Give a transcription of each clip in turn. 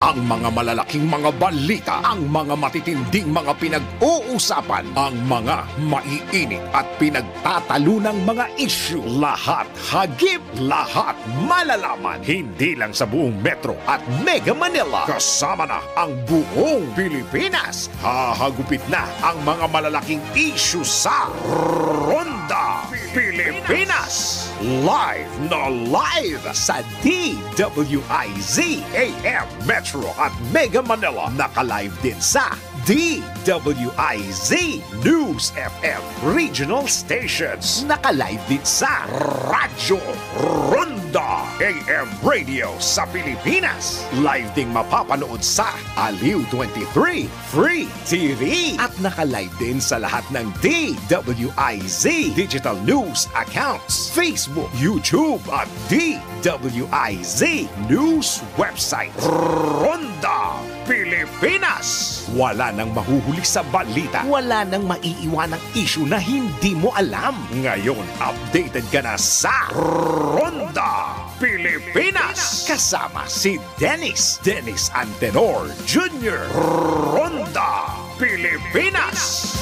Ang mga malalaking mga balita, ang mga matitinding mga pinag-uusapan, ang mga maiinit at pinagtatalunang mga issue. Lahat hagip, lahat malalaman. Hindi lang sa buong Metro at Mega Manila. Kasama na ang buong Pilipinas. Hahagupit na ang mga malalaking issue sa Ronda Pilipinas. Live na live sa DWIZ AM Metro at Mega Manila. Naka-live din sa DWIZ News FM Regional Stations. Naka-live din sa Radyo Ronda AM Radio sa Pilipinas. Live ding mapapanood sa Aliw 23 Free TV. At naka-live din sa lahat ng DWIZ Digital News accounts, Facebook, YouTube at DWIZ News website. Ronda Pilipinas. Wala nang mahuhuli sa balita. Wala nang maiiwanang issue na hindi mo alam. Ngayon, updated ka na sa Ronda Pilipinas. Kasama si Dennis Antenor Jr. Ronda Pilipinas.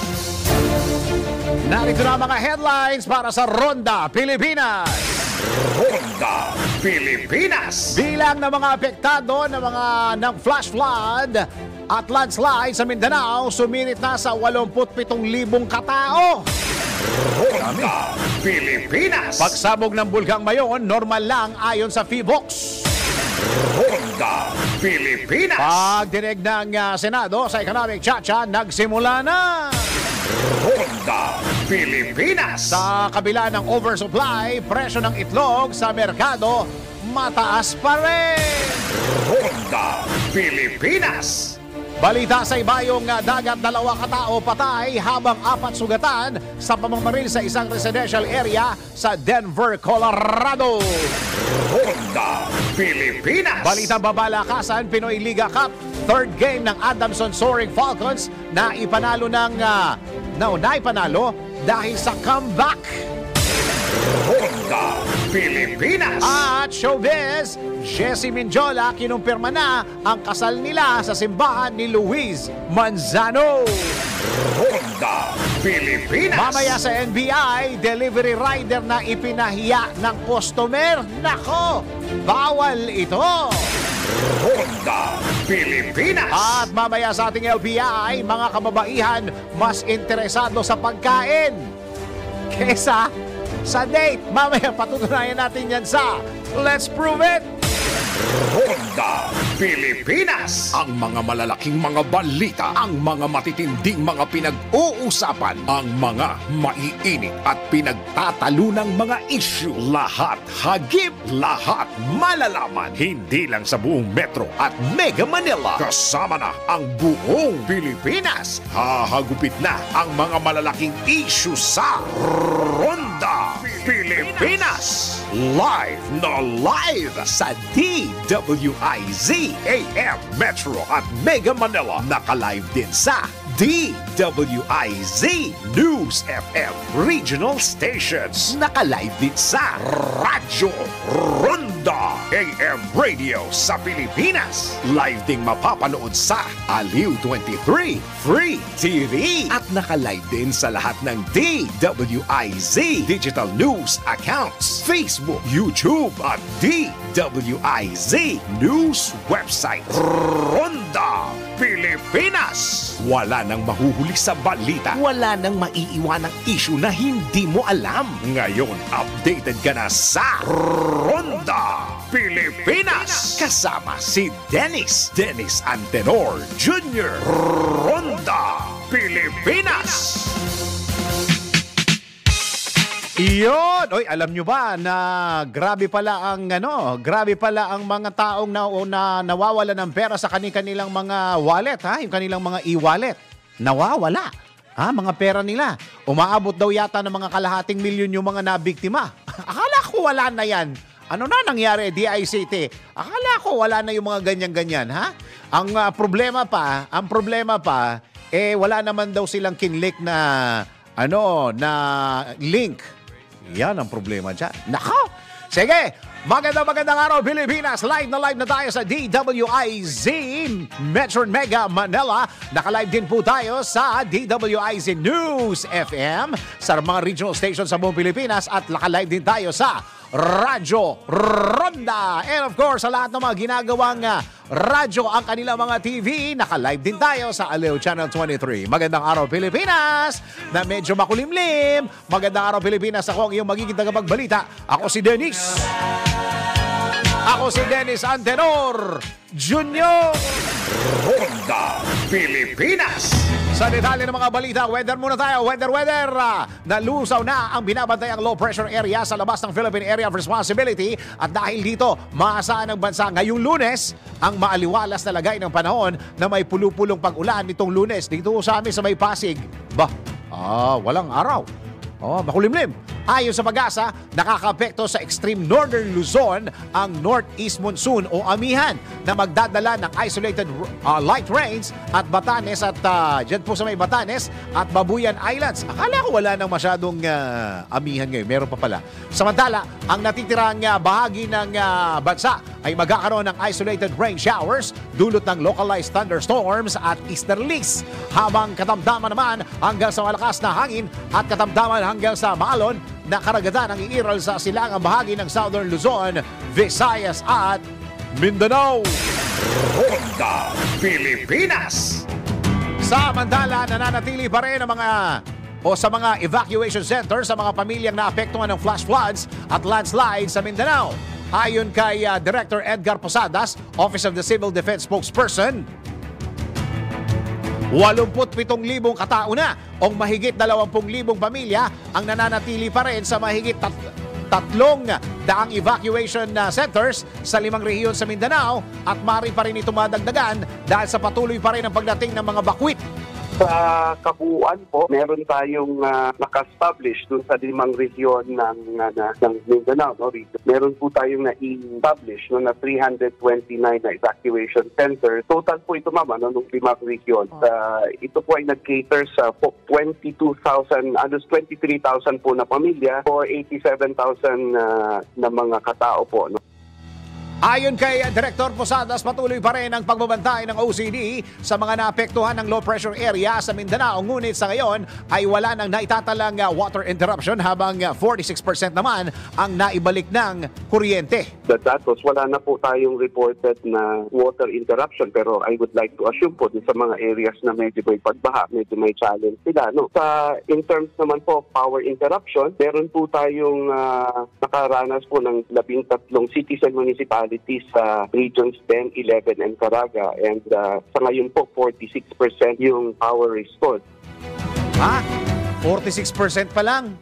Narito na mga headlines para sa Ronda Pilipinas. Ronda Pilipinas. Bilang ng mga apektado ng flash flood at landslide sa Mindanao, suminit na sa 87,000 katao. Ronda Pilipinas. Pagsabog ng bulkang Mayon, normal lang ayon sa PHIVOLCS. Ronda Pilipinas. Pagdinig ng Senado sa Economic Chacha, nagsimula na. Ronda Pilipinas. Sa kabila ng oversupply, presyo ng itlog sa merkado mataas pa rin. Ronda Pilipinas. Balita sa ibayong dagat, 2 katao patay habang 4 sugatan sa pamamaril sa isang residential area sa Denver, Colorado. Ronda Pilipinas. Balita babalakasan, Pinoy Liga Cup, third game ng Adamson Soaring Falcons na ipanalo dahil sa comeback. Ronda Pilipinas. At showbiz, Jessie Minjola kinumpirma na ang kasal nila sa simbahan ni Luis Manzano. Ronda Pilipinas. Mamaya sa NBI, delivery rider na ipinahiya ng customer. Nako, bawal ito. Ronda Pilipinas. At mamaya sa ating LBI, mga kababaihan mas interesado sa pagkain kesa sa date. Mamaya patutunayan natin yan sa Let's Prove It! Ronda Pilipinas. Ang mga malalaking mga balita, ang mga matitinding mga pinag-uusapan, ang mga maiinit at pinagtatalunang mga issue. Lahat hagip, lahat malalaman. Hindi lang sa buong Metro at Mega Manila. Kasama na ang buong Pilipinas. Hahagupit na ang mga malalaking issue sa Ronda Pilipinas. Live na live sa DWIZ AM Metro at Mega Manila. Naka-live din sa DWIZ News FM Regional Stations. Naka-live din sa Radyo Ronda AM Radio sa Pilipinas. Live ding mapapanood sa Aliw 23 Free TV. At naka-live din sa lahat ng DWIZ Digital News accounts, Facebook, YouTube at DWIZ News website. Ronda Pilipinas. Wala nang mahuhuli sa balita. Wala nang maiiwanang issue na hindi mo alam. Ngayon, updated ka na sa Ronda Pilipinas. Kasama si Dennis Antenor Jr. Ronda Pilipinas. Iyon! Oy, alam nyo ba na grabe pala ang mga taong na nawawala ng pera sa kanilang mga wallet, ha? Yung kanilang mga e-wallet. Nawawala. Ha? Mga pera nila. Umaabot daw yata ng mga kalahating milyon yung mga nabiktima. Akala ko wala na yan. Ano na nangyari, DICT? Akala ko wala na yung mga ganyan-ganyan, ha? Ang problema pa, wala naman daw silang kinlik na link. Yan ang problema dyan. Nako! Sige, Magandang araw, Pilipinas! Live na tayo sa DWIZ Metro Mega Manila. Naka-live din po tayo sa DWIZ News FM sa mga regional stations sa buong Pilipinas at naka-live din tayo sa Radyo Ronda. And of course, sa lahat ng mga ginagawang radyo ang kanilang mga TV, naka-live din tayo sa Aleo Channel 23. Magandang araw, Pilipinas! Na medyo makulimlim. Magandang araw, Pilipinas. Ako ang iyong magiging tagapagbalita. Ako si Dennis. Ako si Dennis Antenor Junior. Ronda Pilipinas. Sa detalye ng mga balita, weather muna tayo. Weather. Nalusaw na ang binabantayang low pressure area sa labas ng Philippine Area of Responsibility. At dahil dito, maasahan ng bansa ngayong Lunes ang maaliwalas na lagay ng panahon na may pulupulong pag-ulan nitong Lunes. Dito sa amin sa may Pasig, walang araw. Makulimlim. Ayon sa Pag-asa, nakakaapekto sa extreme northern Luzon ang northeast monsoon o amihan na magdadala ng isolated light rains at Batanes at dyan po sa may Batanes at Babuyan Islands. Akala ko wala nang masyadong amihan ngayon. Meron pa pala. Samantala, ang natitirang bahagi ng bansa ay magkakaroon ng isolated rain showers dulot ng localized thunderstorms at easterlies. Habang katamdaman naman hanggang sa malakas na hangin at katamdaman hanggang sa maalon na karagatan ang iiral sa silangang bahagi ng Southern Luzon, Visayas at Mindanao. Ronda Pilipinas. Samantala, nananatili pa rin ang sa mga evacuation centers sa mga pamilyang naapektuhan ng flash floods at landslides sa Mindanao. Ayon kay Director Edgar Posadas, Office of the Civil Defense Spokesperson, 87,000 katao na o mahigit 20,000 pamilya ang nananatili pa rin sa mahigit 300 evacuation centers sa 5 rehiyon sa Mindanao at maaari pa rin ito madagdagan dahil sa patuloy pa rin ang pagdating ng mga bakwit. Sa kabuuan po, meron tayong naka-establish dun sa 5 rehiyon ng Mindanao. No? Meron po tayong na-establish na 329 na evacuation center. Total po ito, ma'am, ng 5 rehiyon. Ito po ay nag-cater sa 23,000 po na pamilya or 87,000 na mga katao po. No? Ayon kay Director Posadas, patuloy pa rin ang pagbabantay ng OCD sa mga naapektuhan ng low pressure area sa Mindanao. Ngunit sa ngayon ay wala nang naitatalang water interruption habang 46% naman ang naibalik ng kuryente. Datos, wala na po tayong reported na water interruption pero I would like to assume po din sa mga areas na medyo may pagbaha, medyo may challenge sila. No? In terms naman po power interruption, meron po tayong nakaranas po ng 13 cities and municipalities sa regions 10, 11, and Caraga. And sa ngayon po, 46% yung power restored. 46% pa lang?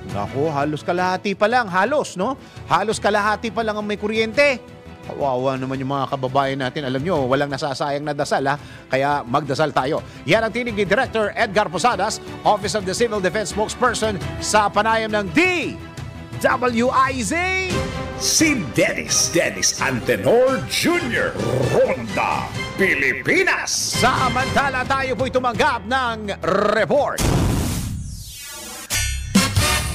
Naku, halos kalahati pa lang. Halos, no? Halos kalahati pa lang ang may kuryente. Kawawa naman yung mga kababayan natin. Alam nyo, walang nasasayang na dasal, kaya magdasal tayo. Yan ang tinig ni Director Edgar Posadas, Office of the Civil Defense Spokesperson sa panayam ng DWIZ. Si Dennis Antenor Jr. Ronda Pilipinas. Samantala tayo po'y tumanggap ng report.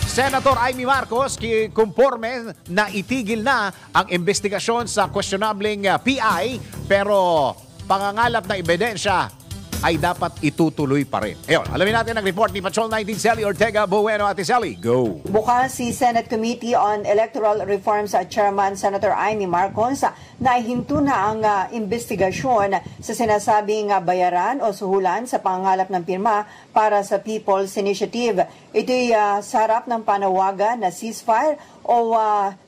Senator Amy Marcos, kumporme na itigil na ang investigasyon sa questionabling PI pero pangangalap na ebidensya ay dapat itutuloy pa rin. Ayun, alamin natin ang report ni Patrol 19 Sally Ortega Bueno. Ate Sally, go! Bukas si Senate Committee on Electoral Reforms at Chairman Senator Amy Marcos na ihinto na ang investigasyon sa sinasabing bayaran o suhulan sa pangangalap ng pirma para sa People's Initiative. Ito'y sarap ng panawagan na ceasefire o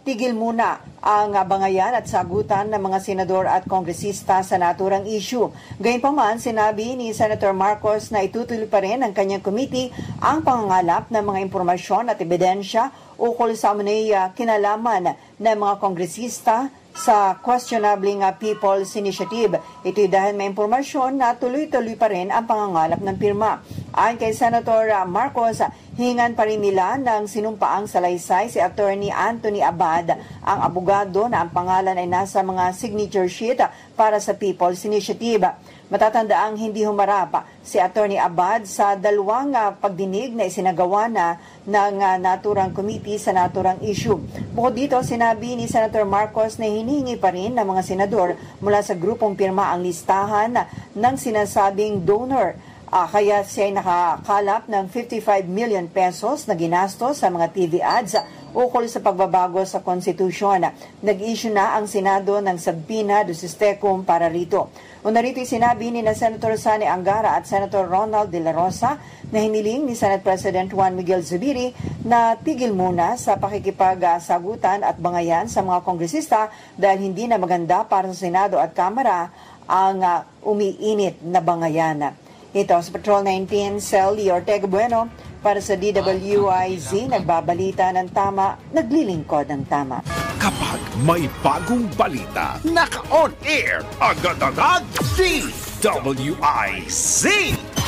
tigil muna ang bangayan at sagutan ng mga senador at kongresista sa naturang issue. Gayunpaman, sinabi ni Senator Marcos na itutuloy pa rin ng kanyang committee ang pangangalap ng mga impormasyon at ebidensya ukol sa umunay kinalaman ng mga kongresista sa questionabling People's Initiative. Ito'y dahil may impormasyon na tuloy-tuloy pa rin ang pangangalap ng pirma. Ayon kay Senator Marcos, hingan pa rin nila ng sinumpaang salaysay si Attorney Anthony Abad, ang abogado na ang pangalan ay nasa mga signature sheet para sa People's Initiative. Matatandaang hindi humarap si Attorney Abad sa dalawang pagdinig na isinagawa na ng naturang committee sa naturang issue. Bukod dito, sinabi ni Senator Marcos na hinihingi pa rin ng mga senador mula sa grupong pirma ang listahan ng sinasabing donor. Kaya siya ay nakakalap ng 55 million pesos na ginastos sa mga TV ads ukol sa pagbabago sa konstitusyon. Nag-issue na ang Senado ng subpoena do sistecum para rito. Una rito sinabi ni na Senator Sani Angara at Senator Ronald De La Rosa na hiniling ni Senate President Juan Miguel Zubiri na tigil muna sa pakikipagsagutan at bangayan sa mga kongresista dahil hindi na maganda para sa Senado at Kamara ang umiinit na bangayan. Ito sa Patrol 19, Sally Ortega Bueno para sa DWIZ, nagbabalita ng tama, naglilingkod ng tama. Kapag may bagong balita, naka-on air, agad-agad, DWIZ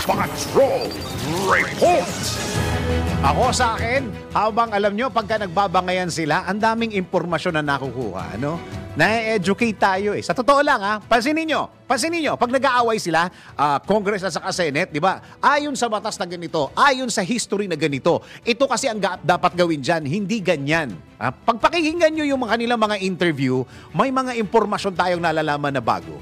Patrol Report. Ako sa akin, habang alam nyo, pagka nagbabangayan sila, ang daming impormasyon na nakukuha, ano? Na-educate tayo eh. Sa totoo lang pansinin nyo, pag nag-aaway sila, Congress at saka Senate, di ba? Ayon sa batas na ganito, ayon sa history na ganito, ito kasi ang dapat gawin dyan, hindi ganyan. Pag pakikinggan nyo yung kanilang mga interview, may mga impormasyon tayong nalalaman na bago.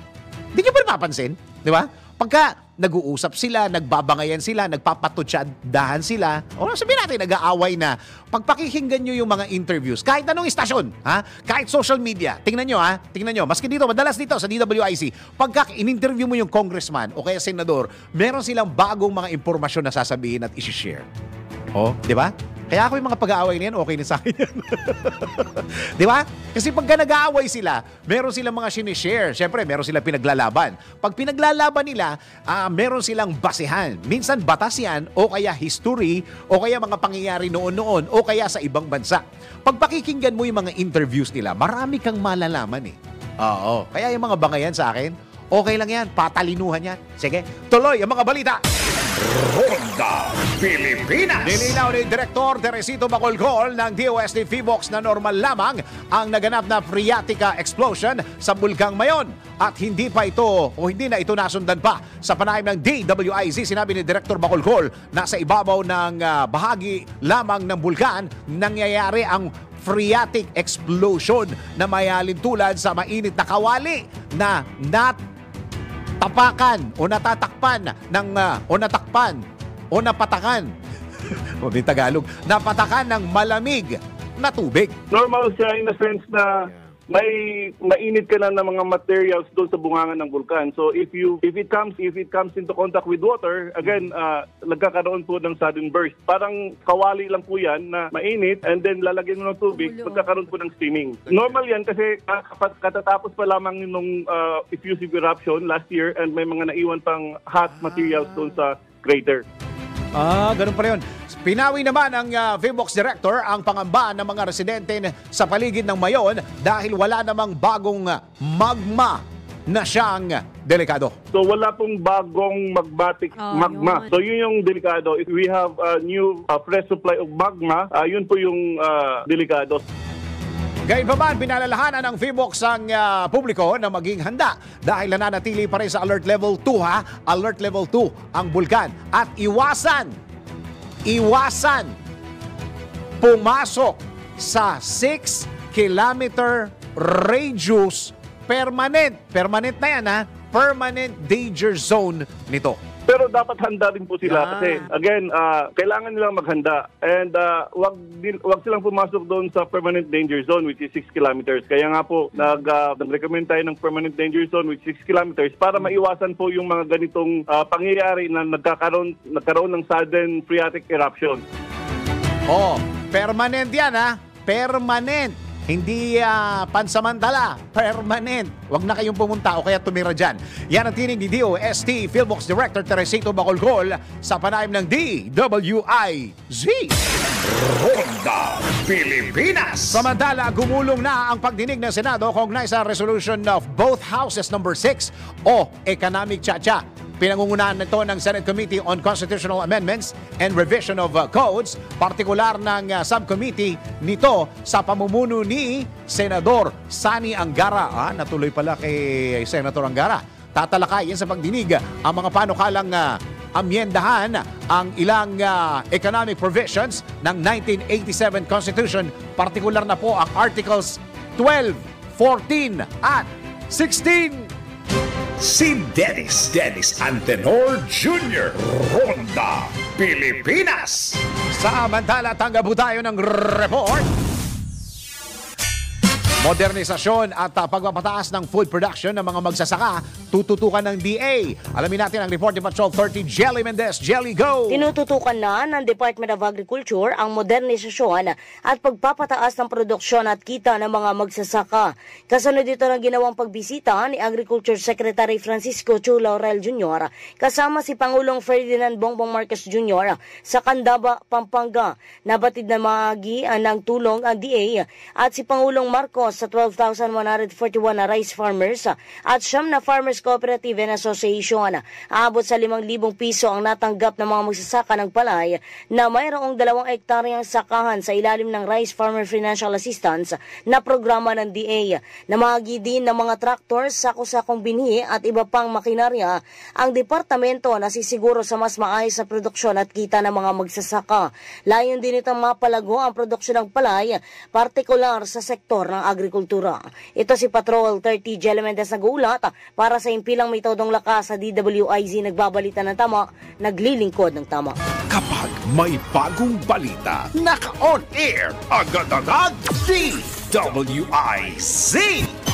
Hindi nyo ba napapansin? Di ba? Pagka nag-uusap sila, nagbabangayan sila, nagpapatutsadahan sila, o sabihin natin, nag-aaway na, pagpakikinggan nyo yung mga interviews, kahit anong istasyon, kahit social media, tingnan nyo, maski dito, madalas dito sa DWIC, pagka in-interview mo yung congressman o kaya senador, meron silang bagong mga impormasyon na sasabihin at isi-share. Oh, di ba? Kaya ako yung mga pag-aaway na yan, okay na sa akin yan. Di ba? Kasi pagka nag-aaway sila, meron silang mga sinishare. Siyempre, meron silang pinaglalaban. Pag pinaglalaban nila, meron silang basehan. Minsan batas yan, o kaya history, o kaya mga pangyayari noon-noon, o kaya sa ibang bansa. Pag pakikinggan mo yung mga interviews nila, marami kang malalaman eh. Oo. Kaya yung mga bangayan sa akin, okay lang yan, patalinuhan yan. Sige, tuloy ang mga balita. Ronda Pilipinas. Nilinaw ni Direktor Teresito Bacolcol ng DOST PHIVOLCS na normal lamang ang naganap na phreatica explosion sa Bulkang Mayon at hindi na ito nasundan pa sa panayam ng DWIZ. Sinabi ni Direktor Bacolcol na sa ibabaw ng bahagi lamang ng bulkan nangyayari ang phreatic explosion na mayalin tulad sa mainit na kawali na tapakan o natatakpan ng o napatakan o di Tagalog, napatakan ng malamig na tubig. Normal siya in the sense na may mainit ka na ng mga materials doon sa bungangan ng bulkan. So if it comes into contact with water, again nagkakaroon po ng sudden burst. Parang kawali lang po 'yan na mainit and then lalagyan mo ng tubig, magkakaroon po ng steaming. Normal 'yan kasi katatapos pa lamang nung effusive eruption last year and may mga naiwan pang hot materials doon sa crater. Ganun pa rin. Pinawi naman ng PHIVOLCS Director ang pangamba ng mga residente sa paligid ng Mayon dahil wala namang bagong magma na siyang delikado. So wala pong bagong magmatic magma. Yun. So yun yung delikado. If we have a new fresh supply of magma, yun po yung delikado. Gayunpaman, pinalalahanan ng PHIVOLCS ang publiko na maging handa dahil nananatili pa rin sa Alert Level 2 Alert Level 2 ang bulkan at iwasan pumasok sa 6-kilometer radius permanent na yan permanent danger zone nito. Pero dapat handa rin po sila kasi again, kailangan nilang maghanda and wag silang pumasok doon sa permanent danger zone which is 6 kilometers. Kaya nga po nag-recommend tayo ng permanent danger zone which is 6 kilometers para maiwasan po yung mga ganitong pangyayari na nagkaroon ng sudden phreatic eruption. Permanent yan permanent. Hindi pansamantala, permanent. Huwag na kayong pumunta o kaya tumira dyan. Yan ang tinig ni DOST PHIVOLCS Director Teresito Bacolcol sa panayam ng DWIZ. Ronda Pilipinas. Samantala, gumulong na ang pagdinig ng Senado kaugnay sa resolution of both houses number 6 o Economic Chacha. Pinangungunahan nito ng Senate Committee on Constitutional Amendments and Revision of Codes, partikular ng subcommittee nito sa pamumuno ni Senador Sani Angara. Natuloy pala kay Senator Angara. Tatalakayin sa pagdinig ang mga panukalang amyendahan ang ilang economic provisions ng 1987 Constitution, partikular na po ang Articles 12, 14 at 16. Si Dennis Antenor Jr. Ronda, Pilipinas. Samantala, tanggap po tayo ng report. Modernisasyon at pagpapataas ng food production ng mga magsasaka, tututukan ng DA. Alamin natin ang report ni Patrol 30, Jelly Mendez. Jelly, go! Tinututukan na ng Department of Agriculture ang modernisasyon at pagpapataas ng produksyon at kita ng mga magsasaka. Kasunod dito ng ginawang pagbisita ni Agriculture Secretary Francisco Chu Laurel Jr. kasama si Pangulong Ferdinand Bongbong Marcos Jr. sa Candaba, Pampanga. Nabatid na mahagi ng tulong ang DA at si Pangulong Marcos sa 12,141 na rice farmers at siyam na Farmers Cooperative and Association. Aabot sa 5,000 piso ang natanggap ng mga magsasaka ng palay na mayroong 2 hektaryang sakahan sa ilalim ng Rice Farmer Financial Assistance na programa ng DA. Namahagi din ng mga tractors, sako-sakong binhi at iba pang makinarya ang departamento na sisiguro sa mas maayos na produksyon at kita ng mga magsasaka. Layon din itong mapalago ang produksyon ng palay, partikular sa sektor ng agrikultura. Ito si Patrol 30 Jelly Mendez nag-uulat para sa impilang may todong lakas sa DWIZ, nagbabalita ng tama, naglilingkod ng tama. Kapag may bagong balita, naka-on air, agad-agad, DWIZ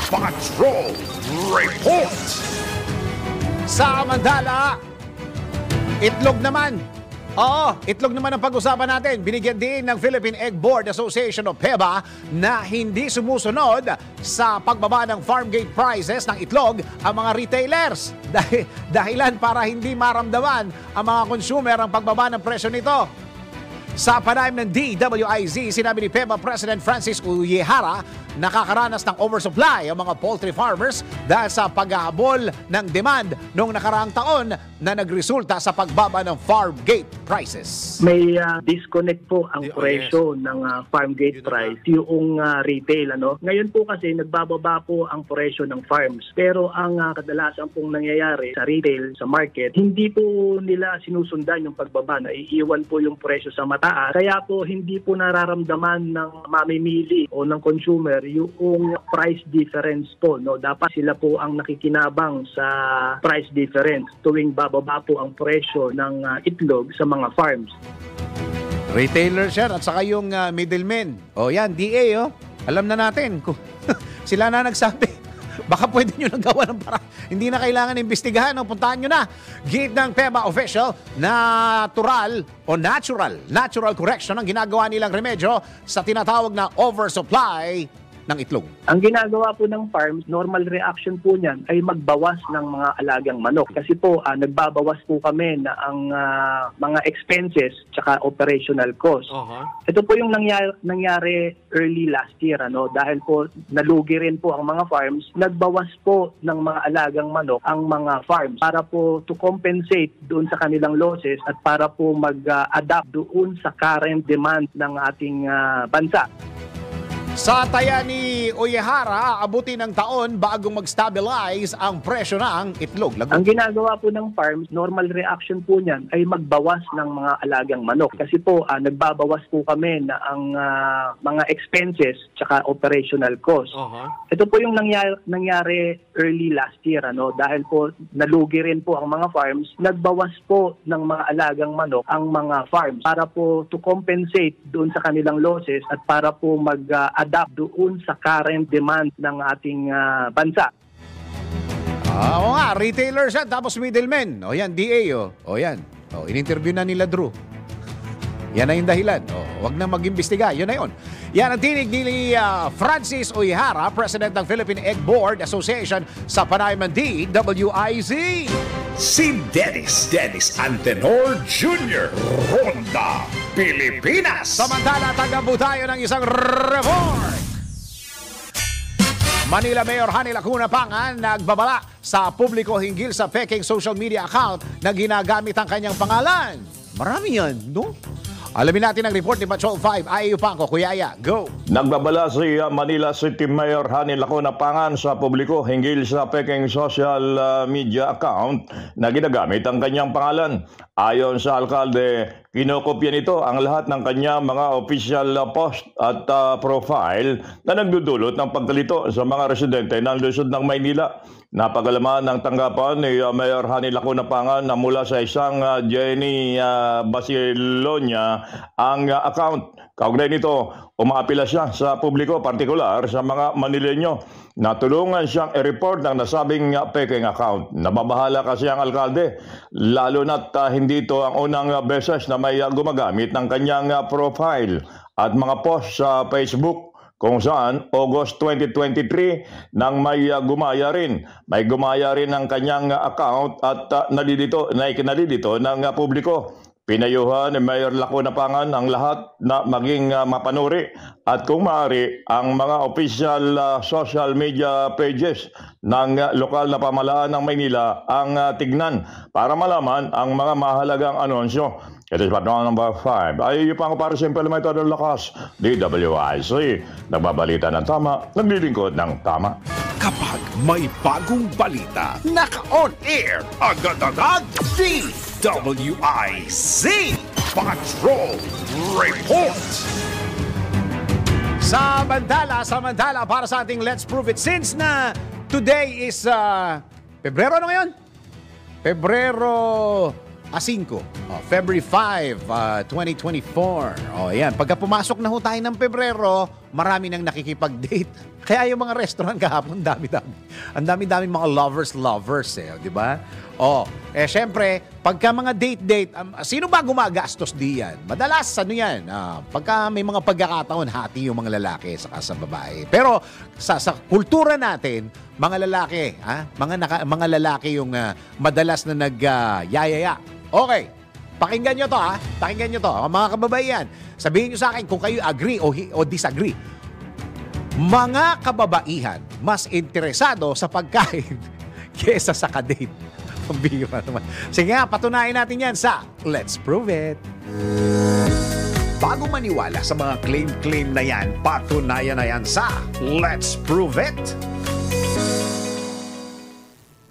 Patrol Report. Samantala, itlog naman. Oo, itlog naman ang pag-usapan natin. Binigyan din ng Philippine Egg Board Association of PEBA na hindi sumusunod sa pagbaba ng farm gate prices ng itlog ang mga retailers. Dahilan para hindi maramdaman ang mga consumer ang pagbaba ng presyo nito. Sa panayam ng DWIZ, sinabi ni PEBA President Francis Uyehara, nakakaranas ng oversupply ang mga poultry farmers dahil sa paghahabol ng demand noong nakaraang taon na nagresulta sa pagbaba ng farm gate prices. May disconnect po ang presyo ng farm gate price, yung retail. Ngayon po kasi nagbababa po ang presyo ng farms. Pero ang kadalasan pong nangyayari sa retail, sa market, hindi po nila sinusundan yung pagbaba. Naiiwan po yung presyo sa mataas. Kaya po hindi po nararamdaman ng mamimili o ng consumer yung price difference po. Dapat sila po ang nakikinabang sa price difference tuwing bababa po ang presyo ng itlog sa mga farms. Retailer, sir, at saka yung middlemen. O yan, DA, alam na natin. Sila na nagsabi. Baka pwede nyo nagawa ng para. Hindi na kailangan imbestigahan. Puntahan nyo na. Gate ng PEBA official, natural correction ang ginagawa nilang remedyo sa tinatawag na oversupply ng itlog. Ang ginagawa po ng farms, normal reaction po niyan ay magbawas ng mga alagang manok. Kasi po, nagbabawas po kami na ang mga expenses tsaka operational cost. Ito po yung nangyari early last year. Dahil po nalugi rin po ang mga farms, nagbawas po ng mga alagang manok ang mga farms para po to compensate doon sa kanilang losses at para po mag-adapt doon sa current demand ng ating bansa. Sa taya ni Uyehara, abutin ng taon bago mag-stabilize ang presyo ng itlog. Ang ginagawa po ng farms, normal reaction po niyan ay magbawas ng mga alagang manok. Kasi po, nagbabawas po kami na ang mga expenses tsaka operational cost. Ito po yung nangyari early last year. Dahil po nalugi rin po ang mga farms, nagbawas po ng mga alagang manok ang mga farms para po to compensate doon sa kanilang losses at para po mag-adapt doon sa current demand ng ating bansa. Oo nga, retailers yan, tapos middlemen. O yan, DA, o yan. In-interview na nila Drew. Yan na yung dahilan. Huwag na mag-imbestiga. Yun na yun. Yan ang tinig ni Francis Uyehara, President ng Philippine Egg Board Association sa panayam ng DWIZ. Si Dennis Antenor Jr. Ronda, Pilipinas. Samantala, tanggap po tayo ng isang report. Manila Mayor Hani Lacuna Pangan nagbabala sa publiko hinggil sa peking social media account na ginagamit ang kanyang pangalan. Marami yan, no? Alamin natin ang report ni Patrol 5. Ayaw pa ako, Kuya Aya. Go! Nagbabala si Manila City Mayor Hani Lacuna Pangan sa publiko hinggil sa peking social media account na ginagamit ang kanyang pangalan. Ayon sa alkalde, kinokopya nito ang lahat ng kanyang mga official post at profile na nagdudulot ng pagkalito sa mga residente ng lungsod ng Maynila. Napagalaman ng tanggapan ni Mayor Hani Lacuna Pangan na mula sa isang Jenny Basilonia ang account. Kaugnay nito, umaapila siya sa publiko, partikular sa mga Manileño. Natulungan siyang i-report ng nasabing peking account. Nababahala kasi ang alkalde, lalo na't hindi ito ang unang beses na may gumagamit ng kanyang profile at mga post sa Facebook, kung saan August 2023 nang may gumaya rin. May gumaya rin ang kanyang account at naikinalilito ng publiko. Pinayuhan ni Mayor Lacuna Pangan ang lahat na maging mapanuri at kung maaari ang mga official social media pages ng lokal na pamahalaan ng Maynila ang tignan para malaman ang mga mahalagang anunsyo. It is Patrol number 5. Ay pang para sa implemento ng lakas, DWIC. Nagbabalita ng tama, naglilingkod ng tama. Kapag may bagong balita, naka-on air, agad-agad, DWIC Patrol Report. Samantala para sa ating Let's Prove It. Since na today is Pebrero ano ngayon? Pebrero 5. February 5, 2024. Yan. Pagka pumasok na ho tayo ng Pebrero, marami nang nakikipag-date. Kaya yung mga restaurant kahapon, dami-dami. Ang dami-dami mga lovers, di ba? Syempre, pagka mga date, sino ba gumagastos diyan? Madalas, yan? Pagka may mga pagkakataon, hati yung mga lalaki saka sa babae. Pero sa kultura natin, mga lalaki, mga lalaki yung madalas na nagyayaya. Okay, pakinggan nyo to, Pakinggan nyo to, mga kababaihan. Sabihin nyo sa akin kung kayo agree o disagree. Mga kababaihan mas interesado sa pagkain kesa sa kadate. Pambira naman. Sige nga, patunayan natin yan sa Let's Prove It. Bago maniwala sa mga claim na yan, patunayan na yan sa Let's Prove It.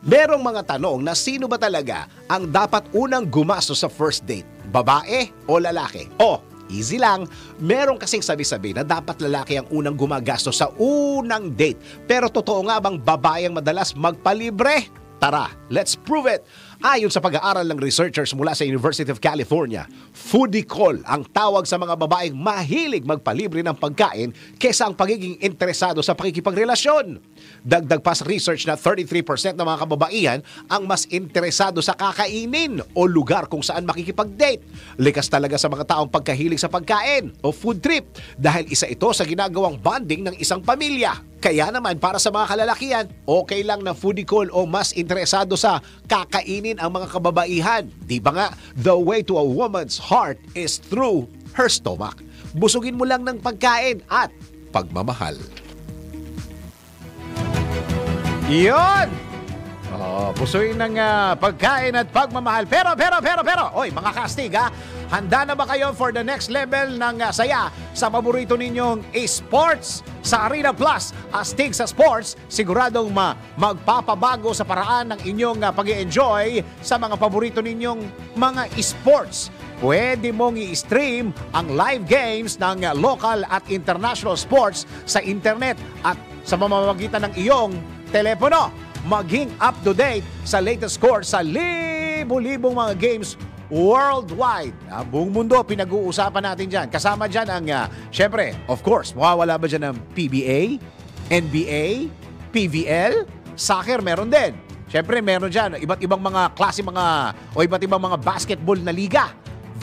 Merong mga tanong na sino ba talaga ang dapat unang gumastos sa first date? Babae o lalaki? Easy lang. Meron kasing sabi-sabi na dapat lalaki ang unang gumagastos sa unang date. Pero totoo nga bang babae ang madalas magpalibre? Tara, let's prove it! Ayon sa pag-aaral ng researchers mula sa University of California, foodie call ang tawag sa mga babaeng mahilig magpalibre ng pagkain kesa ang pagiging interesado sa pakikipagrelasyon. Dagdag pa sa research na 33% ng mga kababaihan ang mas interesado sa kakainin o lugar kung saan makikipag-date. Likas talaga sa mga taong pagkahilig sa pagkain o food trip dahil isa ito sa ginagawang bonding ng isang pamilya. Kaya naman para sa mga kalalakihan, okay lang na foodie call o mas interesado sa kakainin ang mga kababaihan. Di ba nga, the way to a woman's heart is through her stomach. Busugin mo lang ng pagkain at pagmamahal. Iyon! Busuin ng pagkain at pagmamahal. Pero, oy, mga kastig handa na ba kayo for the next level ng saya sa paborito ninyong esports? Sa Arena Plus, astig sa sports, siguradong magpapabago sa paraan ng inyong pag-i-enjoy sa mga paborito ninyong mga esports. Pwede mong i-stream ang live games ng local at international sports sa internet at sa pamamagitan ng iyong telepono. Maging up-to-date sa latest score sa libo-libong mga games worldwide. Buong mundo, pinag-uusapan natin dyan. Kasama dyan ang, syempre, of course, mawawala ba dyan ng PBA, NBA, PVL, soccer, meron din. Syempre, meron dyan iba't ibang mga klase iba't ibang mga basketball na liga.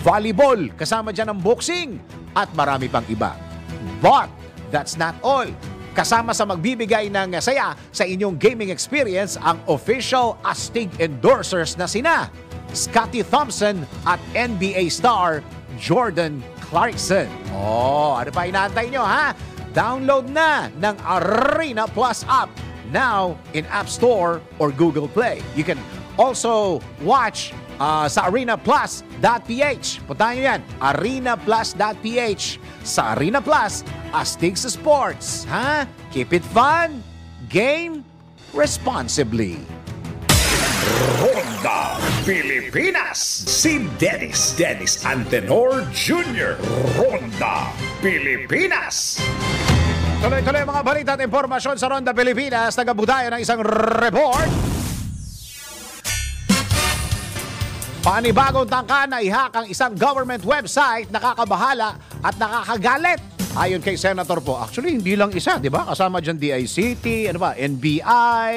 Volleyball, kasama dyan ang boxing, at marami pang iba. But, that's not all. Kasama sa magbibigay ng saya sa inyong gaming experience ang official Astig endorsers na sina Scottie Thompson at NBA star Jordan Clarkson. Ano pa inaantay nyo, mag-download na ng Arena Plus app now in App Store or Google Play. You can also watch sa arenaplus.ph. Puntahan nyo yan, arenaplus.ph. Sa Arena Plus, astig sa sports. Ha? Keep it fun, game responsibly. Ronda Pilipinas. Si Dennis Antenor Jr. Ronda Pilipinas. Tuloy-tuloy ang mga balita at impormasyon sa Ronda Pilipinas. Tagabudayan ng isang report. Panibagong tangka na ihak ang isang government website, nakakabahala at nakakagalit. Ayon kay Senator po, actually hindi lang isa, di ba? Kasama dyan DICT, ano ba, NBI,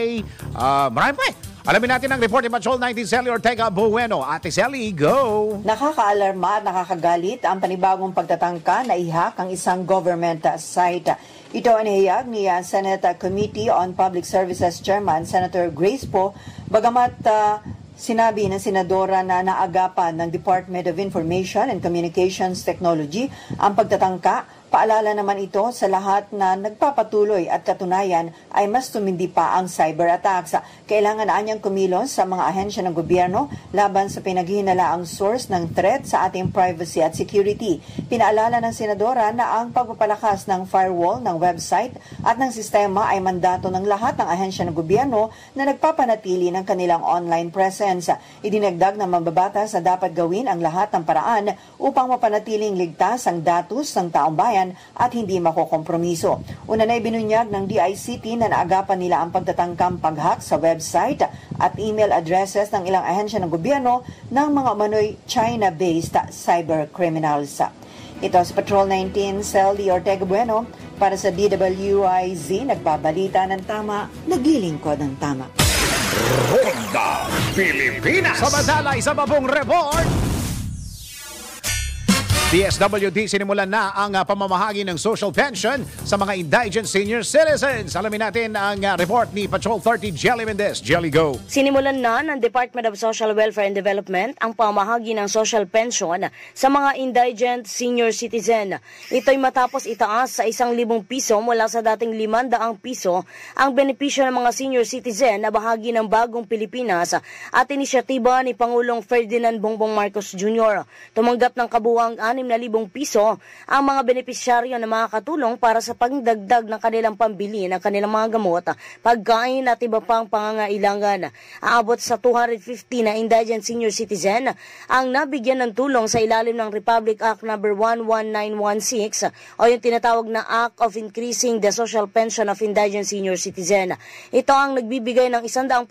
marami pa eh. Alamin natin ang report ni Patrol 19 Sally Ortega Bueno. Ate Sally, go! Nakakaalarma at nakakagalit ang panibagong pagtatangka na ihak ang isang government site. Ito ang nahiyag ni Senate Committee on Public Services Chairman Senator Grace Poe, bagamat sinabi ng senadora na naagapan ng Department of Information and Communications Technology ang pagtatangka. Paalala naman ito sa lahat na nagpapatuloy at katunayan ay mas tumindi pa ang cyber attacks. Kailangan anyang kumilos sa mga ahensya ng gobyerno laban sa pinaghihinalaang source ng threat sa ating privacy at security. Pinaalala ng senadora na ang pagpapalakas ng firewall ng website at ng sistema ay mandato ng lahat ng ahensya ng gobyerno na nagpapanatili ng kanilang online presence. Idinagdag na mababatas na dapat gawin ang lahat ng paraan upang mapanatiling ligtas ang datos ng taong bayan at hindi makokompromiso. Una na ibinunyag ng DICT na naagapan nila ang pagtatangkang pag-hack sa website at email addresses ng ilang ahensya ng gobyerno ng mga umano'y China-based cyber criminals. Ito si Patrol 19, Sally Ortega Bueno, para sa DWIZ, nagbabalita ng tama, naglilingkod ng tama. Ronda Pilipinas. Samantala, isa pa pong report. DSWD sinimulan na ang pamamahagi ng social pension sa mga indigent senior citizens. Alamin natin ang report ni Patrol 30 Jelly Mendez. Jelly, go! Sinimulan na ng Department of Social Welfare and Development ang pamamahagi ng social pension sa mga indigent senior citizen. Ito'y matapos itaas sa 1,000 piso mula sa dating 500 piso ang benepisyo ng mga senior citizen na bahagi ng Bagong Pilipinas at inisyatiba ni Pangulong Ferdinand Bongbong Marcos Jr. Tumanggap ng kabuuang 6,000 piso ang mga benepisyaryo na makakatulong para sa pagdagdag ng kanilang pambili ng kanilang mga gamot, pagkain at iba pang pangangailangan. Aabot sa 250 na indigent senior citizen ang nabigyan ng tulong sa ilalim ng Republic Act No. 11916 o yung tinatawag na Act of Increasing the Social Pension of Indigent Senior Citizen. Ito ang nagbibigay ng 100%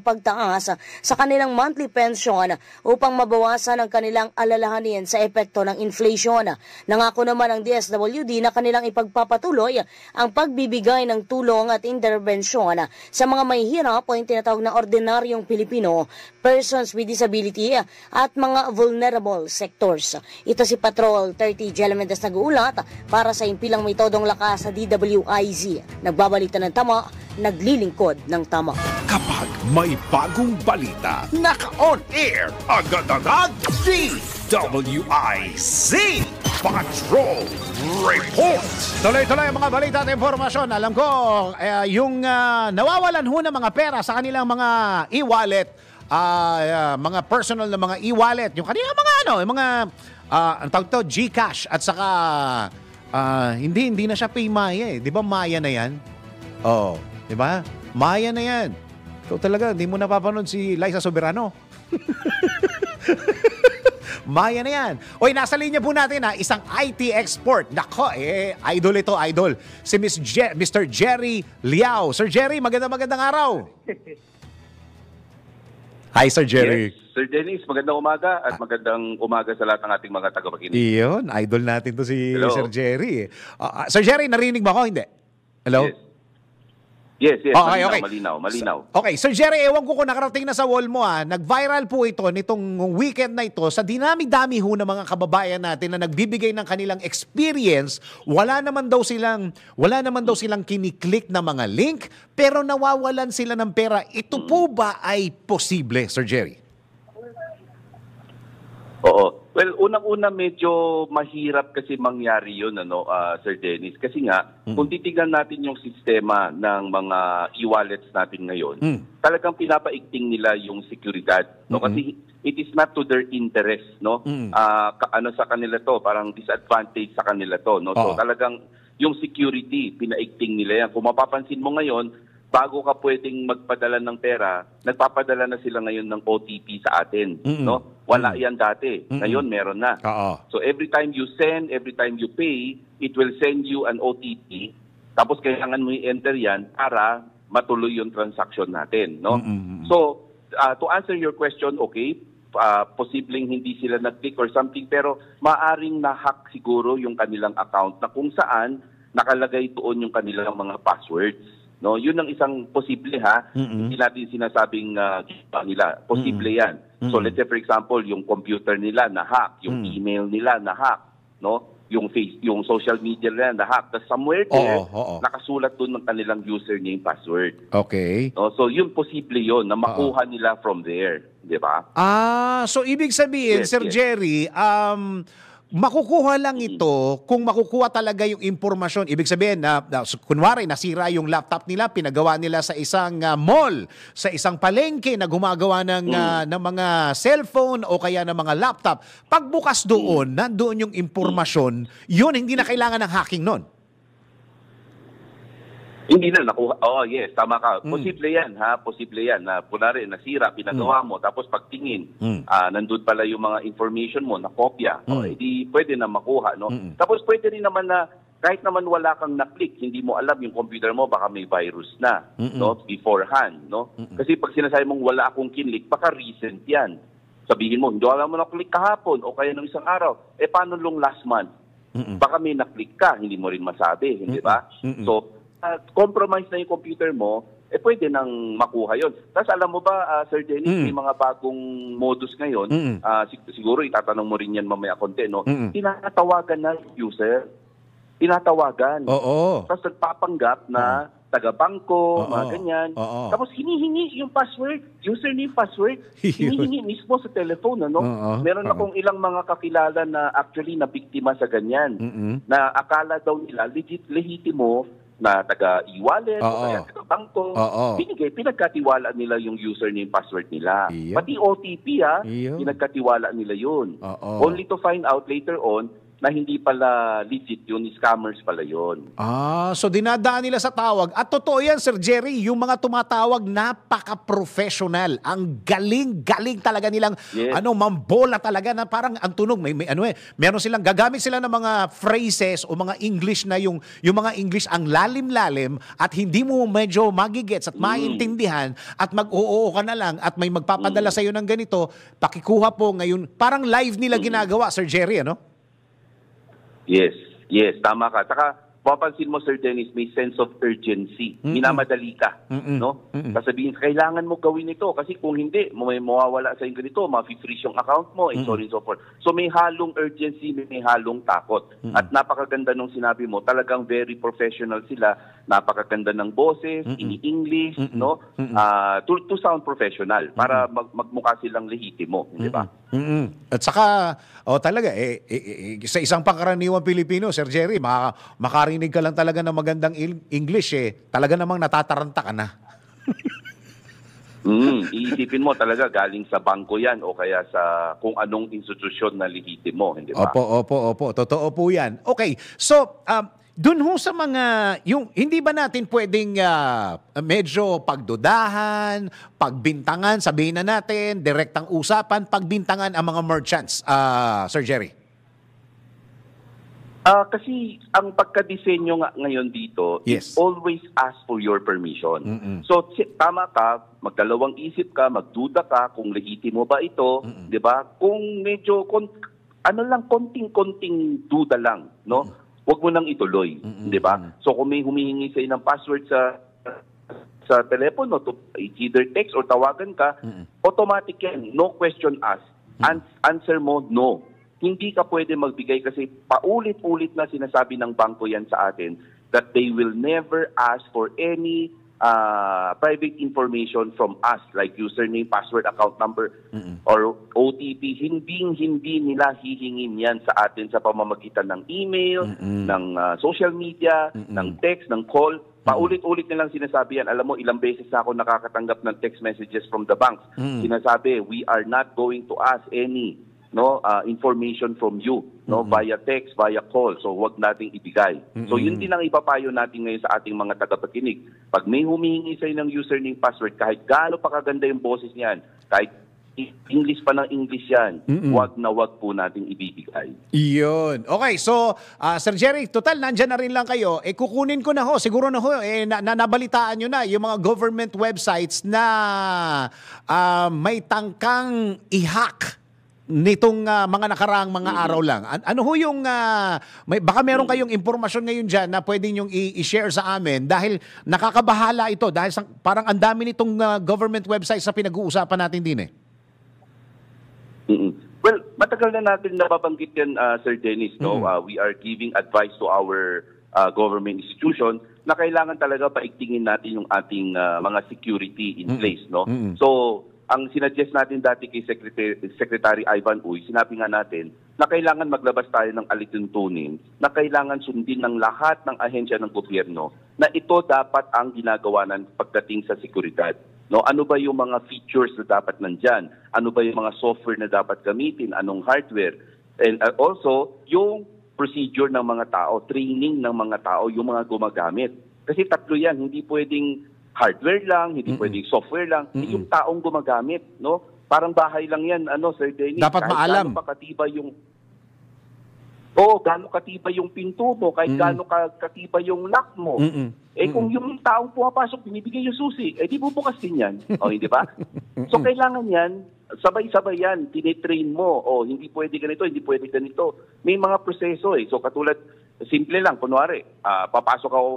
pagtaas sa kanilang monthly pension upang mabawasan ang kanilang alalahanin sa epekto ng inflation. Nangako naman ang DSWD na kanilang ipagpapatuloy ang pagbibigay ng tulong at interbensyon sa mga mahihirap o yung tinatawag na ordinaryong Pilipino, persons with disability at mga vulnerable sectors. Ito si Patrol 30 Jelly Mendez nag-uulat para sa impilang may todong lakas sa DWIZ. Nagbabalita ng tama, naglilingkod ng tama. Kapag may bagong balita, naka-on air, agad-agad, DWIZ Patrol Report. Tuloy-tuloy ang mga balita at informasyon. Alam ko, yung nawawalan ho ng mga pera sa kanilang mga e-wallet, mga personal na mga e-wallet, yung kanilang mga yung mga ang tawag to, GCash at saka hindi na siya PayMaya eh. 'Di ba Maya na 'yan? Oh, 'di ba? Maya na 'yan. So talaga, hindi mo napapanood si Liza Soberano. Maya na yan. Oy, nasa linya po natin isang IT expert. Nako, idol ito, idol. Si Mr. Jerry Liao. Sir Jerry, magandang araw. Hi, Sir Jerry. Yes, Sir Dennis, magandang umaga at magandang umaga sa lahat ng ating mga tagapakinig. Iyon, idol natin to si Hello. Sir Jerry. Sir Jerry, narinig mo ako? Hindi? Hello? Yes, Okay. malinaw. Okay, Sir Jerry, ewan ko kung nakarating na sa wall mo Nag-viral po ito nitong weekend na ito sa dinami-dami ho ng mga kababayan natin na nagbibigay ng kanilang experience. Wala naman daw silang kiniklik na mga link, pero nawawalan sila ng pera. Ito po ba ay posible, Sir Jerry? Oo. Well, unang-una medyo mahirap kasi mangyari yun, Sir Dennis. Kasi nga, kung titignan natin yung sistema ng mga e-wallets natin ngayon, talagang pinapaigting nila yung seguridad. No? Kasi it is not to their interest. No? Sa kanila to, parang disadvantage sa kanila to. No? So talagang yung security, pinaigting nila yan. Kung mapapansin mo ngayon, bago ka pwedeng magpadala ng pera, nagpapadala na sila ngayon ng OTP sa atin. No? Wala yan dati. Ngayon, meron na. So every time you send, every time you pay, it will send you an OTP. Tapos kailangan mo i-enter yan para matuloy yung transaction natin. No? So, to answer your question, okay, posibleng hindi sila nag-click or something, pero maaring na-hack siguro yung kanilang account na kung saan nakalagay doon yung kanilang mga passwords. No, yun ang isang posible ha. Hindi natin sinasabing nila. Posible yan. So let's say for example, yung computer nila na-hack, yung email nila na-hack, no? Yung social media nila na-hack. Tapos somewhere there, nakasulat doon ng kanilang username, password. Okay. No, so yun posible yun na makuha nila from there, di ba? So ibig sabihin, Sir Jerry, makukuha lang ito kung makukuha talaga yung impormasyon. Ibig sabihin na kunwari nasira yung laptop nila, pinagawa nila sa isang mall, sa isang palengke na gumagawa ng mga cellphone o kaya ng mga laptop. Pagbukas doon, nandoon yung impormasyon, yun hindi na kailangan ng hacking nun. Hindi na nakuha. Oh, yes, tama ka. Posible yan, ha? Posible yan. Na kunwari, nasira, pinagawa mo, tapos pagtingin, nandun pala yung mga information mo, na kopya. Hindi pwede na makuha, no? Tapos pwede rin naman na, kahit naman wala kang na-click, hindi mo alam yung computer mo, baka may virus na, no? Beforehand, no? Kasi pag sinasabi mong wala akong kinlik, baka recent yan. Sabihin mo, hindi alam mo na-click kahapon, o kaya nung isang araw. Paano nung last month? Baka may na-click ka, hindi mo rin masabi, hindi ba? So, compromise na yung computer mo, pwede nang makuha yon. Tapos alam mo ba, Sir Dennis, may mga bagong modus ngayon, siguro itatanong mo rin yan mamaya konti, no? Tinatawagan na yung user. Tinatawagan. Tapos nagpapanggap na taga-bangko, mga ganyan. Tapos hinihingi yung password, username password, hinihingi mismo sa telephone, ano? Meron akong ilang mga kakilala na actually na biktima sa ganyan, na akala daw nila legitimo na taga-e-wallet o kaya taga-bangko, pinagkatiwala nila yung username password nila. Pati OTP, pinagkatiwala nila yun. Only to find out later on na hindi pala legit yun, scammers pala yun. So dinadaan nila sa tawag. At totoo yan, Sir Jerry, yung mga tumatawag, napaka-professional. Ang galing-galing talaga nilang, mambola talaga na parang ang tunog. Meron silang, gagamit sila ng mga phrases o mga English na yung mga English ang lalim-lalim at hindi mo medyo magigets at maintindihan at mag-oo ka na lang at may magpapadala sa iyo ng ganito, pakikuha po ngayon. Parang live nila ginagawa, Sir Jerry, ano? Yes, tama ka. Saka, mapapansin mo, Sir Dennis, may sense of urgency. Minamadali ka, no? Sasabihin, kailangan mo gawin ito kasi kung hindi, may mawawala sa yung ganito, ma-freeze yung account mo, and so on and so forth. So may halong urgency, may halong takot. At napakaganda nung sinabi mo, talagang very professional sila, napakaganda ng boses, ini-English, no? To sound professional, para magmukha silang lehitimo, di ba? At saka, talaga, sa isang pangkaraniwang Pilipino, Sir Jerry, makarinig ka lang talaga ng magandang English, talaga namang natataranta ka na. Iisipin mo talaga galing sa bangko yan o kaya sa kung anong institusyon na lehitimo, hindi ba? Opo. Totoo po yan. Okay, so, dun ho sa mga, hindi ba natin pwedeng medyo pagdudahan, pagbintangan, sabihin na natin, direktang usapan, pagbintangan ang mga merchants, Sir Jerry? Kasi ang pagka-disenyo nga ngayon dito is always ask for your permission. So, tama ka, magdalawang isip ka, magduda ka kung lehitimo ba ito, di ba? Kung medyo, konting-konting duda lang, no? Huwag mo nang ituloy, di ba? So kung may humihingi sa ng password sa telepono, either text or tawagan ka, automatic yan, no question asked. Answer mo, no. Hindi ka pwede magbigay kasi paulit-ulit na sinasabi ng bangko yan sa atin that they will never ask for any private information from us like username, password, account number, or OTP, hindi nila hihingin yan sa atin sa pamamagitan ng email, ng social media, ng text, ng call. Paulit-ulit nilang sinasabi yan. Alam mo, ilang beses na ako nakakatanggap ng text messages from the banks. Sinasabi, we are not going to ask any information from you via text, via call. So wag nating ibigay. So yun din ang ipapayo natin ngayon sa ating mga tagapakinig. Pag may humihingi sa'yo ng username, password, kahit gaano pa kaganda yung boses niyan, kahit English pa ng English yan, wag na wag po nating ibibigay. Iyon. Okay, so Sir Jerry, total, nandyan na rin lang kayo. Kukunin ko na ho, siguro na ho, nabalitaan nyo na yung mga government websites na may tangkang i-hack nitong mga nakaraang mga araw lang. Ano ho yung, baka meron kayong impormasyon ngayon dyan na pwede nyong i-share sa amin dahil nakakabahala ito dahil parang ang dami nitong government websites na pinag-uusapan natin din eh. Well, matagal na natin nababanggit yan, Sir Dennis. We are giving advice to our government institution na kailangan talaga paigtingin natin yung ating mga security in place. So, ang sinuggest natin dati kay Secretary Ivan Uy, sinabi nga natin na kailangan maglabas tayo ng alituntunin, na kailangan sundin ng lahat ng ahensya ng gobyerno na ito dapat ang ginagawa ng pagdating sa seguridad. Ano ba yung mga features na dapat nandyan? Ano ba yung mga software na dapat gamitin? Anong hardware? And also, yung procedure ng mga tao, training ng mga tao, yung mga gumagamit. Kasi tatlo yan, hindi pwedeng hardware lang, hindi pwedeng software lang, yung taong gumagamit, Parang bahay lang yan, Sir Dennis. Dapat maalam. Gaano katibay yung gaano katibay yung pinto mo, kahit gaano katibay yung lock mo. Kung yung taong pumapasok, binibigay yung susi, di bubukas din yan. Hindi ba? So, kailangan yan, sabay-sabay yan, tinitrain mo. Hindi pwede ganito, hindi pwede ganito. May mga proseso So, katulad, simple lang, kunwari, papasok ako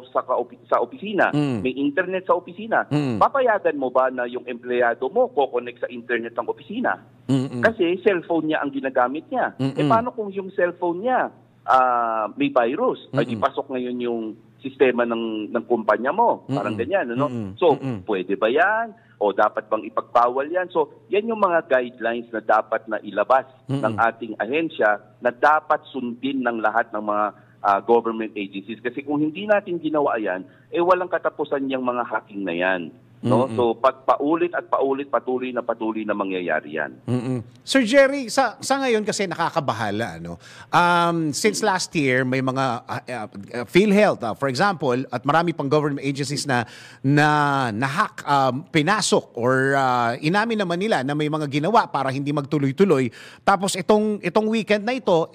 sa opisina, may internet sa opisina, papayagan mo ba na yung empleyado mo ko-connect sa internet ng opisina? Kasi cellphone niya ang ginagamit niya. Paano kung yung cellphone niya may virus? Di pasok ngayon yung sistema ng kumpanya mo. Parang ganyan, So, pwede ba yan? O dapat bang ipagpawal yan? So, yan yung mga guidelines na dapat na ilabas ng ating ahensya na dapat sundin ng lahat ng mga government agencies. Kasi kung hindi natin ginawa yan, walang katapusan yung mga hacking na yan. So, paulit at paulit, patuloy na mangyayari yan. Sir Jerry, sa ngayon kasi nakakabahala. Since last year, may mga PhilHealth, for example, at marami pang government agencies na hack, pinasok or inamin naman nila na may mga ginawa para hindi magtuloy-tuloy. Tapos itong weekend na ito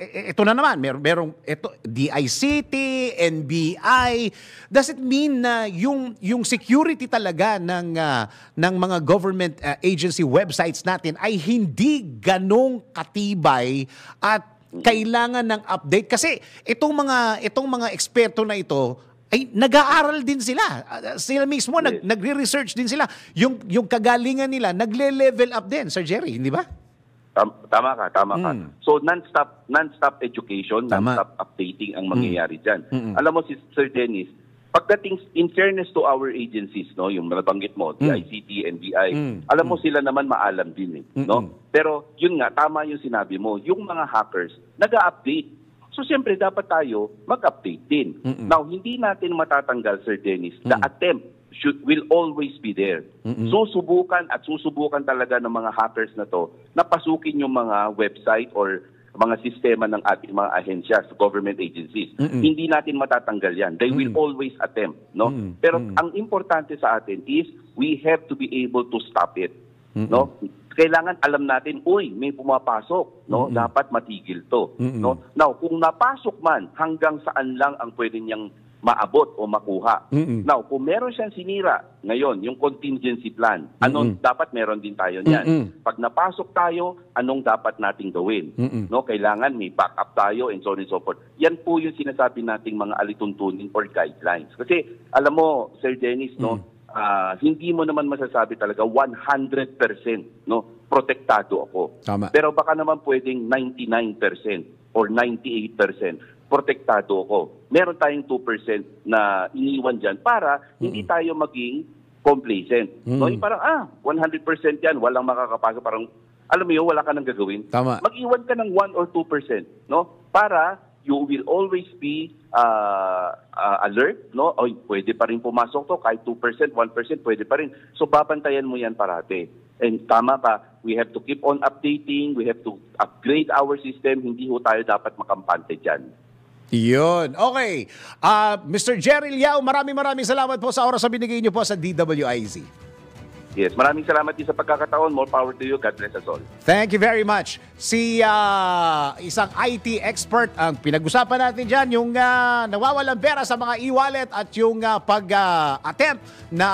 na naman, merong DICT, NBI. Does it mean na yung security talaga ng mga government agency websites natin ay hindi ganong katibay at kailangan ng update? Kasi itong mga eksperto na ito ay nag-aaral din sila. Sila mismo nagre-research din sila. Yung kagalingan nila nagle-level up din, Sir Jerry, hindi ba? Tama ka. So non-stop education, non-stop updating ang mangyayari diyan. Alam mo si Sir Dennis, pagdating in fairness to our agencies, yung nabanggit mo, DICT, NBI, alam mo sila naman maalam din Pero yun nga, tama yung sinabi mo, yung mga hackers nag-update. So siyempre dapat tayo mag-update din. Now, hindi natin matatanggal, Sir Dennis, the attempt will always be there. Susubukan talaga ng mga hackers na to na pasukin yung mga website or mga sistema ng ating mga ahensya, government agencies. Hindi natin matatanggal yan. They will always attempt. Pero ang importante sa atin is we have to be able to stop it. Kailangan alam natin, may pumapasok. Dapat matigil to. Now, kung napasok man, hanggang saan lang ang pwede niyang maabot o makuha. Now, kung meron siyang sinira, ngayon, yung contingency plan, dapat meron din tayo niyan. Pag napasok tayo, anong dapat nating gawin? Kailangan may backup tayo and so on and so forth. Yan po yung sinasabi nating mga alituntunin or guidelines. Kasi, alam mo, Sir Dennis, hindi mo naman masasabi talaga 100% protektado ako. Tama. Pero baka naman pwedeng 99% or 98%. protektado ako. Meron tayong 2% na iniwan dyan para hindi tayo maging complacent. No? Yung parang, 100% yan, walang makakapagod. Parang, alam mo yun, wala ka nang gagawin. Tama. Mag-iwan ka ng 1 or 2%, no? Para you will always be alert, no? Oy, pwede pa rin pumasok to, kahit 2%, 1%, pwede pa rin. So, papantayan mo yan parati. And tama ka, we have to keep on updating, we have to upgrade our system, hindi ho tayo dapat makampante dyan. Yun. Okay. Mr. Jerry Liao, maraming salamat po sa oras na binigay niyo po sa DWIZ. Yes, maraming salamat din sa pagkakataon. More power to you. God bless us all. Thank you very much. Si isang IT expert, ang pinag-usapan natin dyan, yung nawawalang pera sa mga e-wallet at yung pag-attempt na